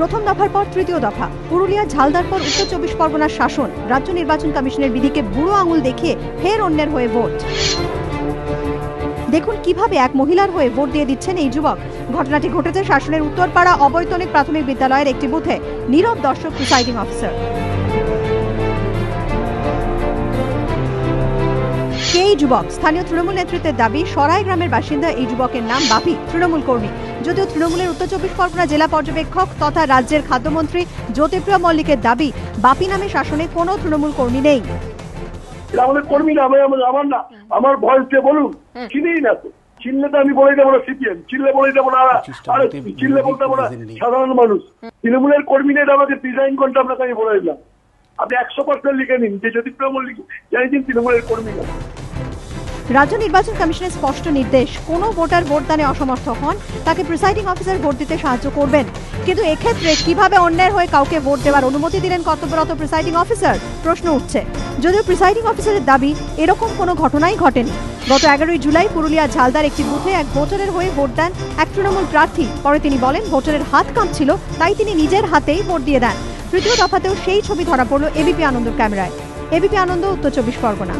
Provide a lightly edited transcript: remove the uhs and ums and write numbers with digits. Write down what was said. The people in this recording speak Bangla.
প্রথম দফার পর তৃতীয় দফা, পুরুলিয়া ঝালদার পর উত্তর 24 পরগনার শাসন, রাজ্য নির্বাচন কমিশনের বিধিকে বুড়ো আঙুল দেখিয়ে ফের অন্যের হয়ে ভোট। দেখুন কিভাবে এক মহিলার হয়ে ভোট দিয়ে দিচ্ছেন এই যুবক। ঘটনাটি ঘটেছে শাসনের উত্তরপাড়া অবৈতনিক প্রাথমিক বিদ্যালয়ের একটি বুথে। নীরব দর্শক প্রিসাইডিং অফিসার। কে এই যুবক? স্থানীয় তৃণমূল নেতৃত্বের দাবি, সরাই গ্রামের বাসিন্দা এই যুবকের নাম বাপি, তৃণমূল কর্মী। যদিও তৃণমূলের উত্তর 24 পরগনা জেলা পর্যবেক্ষক তথা রাজ্যের খাদ্যমন্ত্রী জ্যোতিপ্রিয় মল্লিকের দাবি, বাপি নামে শাসনে কোনো তৃণমূল কর্মী নেই। আমাদের কর্মী না, আমার না, আমার ভয়েস দিয়ে বলুন, চিনেই না তো। চিনলে তো আমি বলে দেবো না সিপিএম, চিনলে বলে দেবো না চিনলে বলতে দেবো না সাধারণ মানুষ। তৃণমূলের কর্মী নেই, আমাকে ডিজাইন করতে আপনাকে আমি বলে দিলাম। আপনি 100% লিখে নিন যে জ্যোতিপ্রিয় মল্লিক জানিয়ে দিন তৃণমূলের কর্মী না। রাজ্য নির্বাচন কমিশনের স্পষ্ট নির্দেশ, কোনো ভোটার ভোটদানে অসমর্থ হন তাকে প্রিসাইডিং অফিসার ভোট দিতে সাহায্য করবেন। কিন্তু এক্ষেত্রে কিভাবে অন্যের হয়ে কাউকে ভোট দেওয়ার অনুমতি দিলেন কর্তব্যরত প্রিসাইডিং অফিসার, প্রশ্ন উঠছে। যদিও প্রিসাইডিং অফিসারের দাবি, এরকম কোনো ঘটনাই ঘটেনি। গত 11 জুলাই পুরুলিয়া ঝালদার একটি বুথে এক ভোটারের হয়ে ভোট দেন এক তৃণমূল প্রার্থী। পরে তিনি বলেন ভোটারের হাত কাঁপছিল, তাই তিনি নিজের হাতেই ভোট দিয়ে দেন। তৃতীয় দফাতেও সেই ছবি ধরা পড়ল এবিপি আনন্দর ক্যামেরায়। এবিপি আনন্দ, উত্তর 24 পরগনা।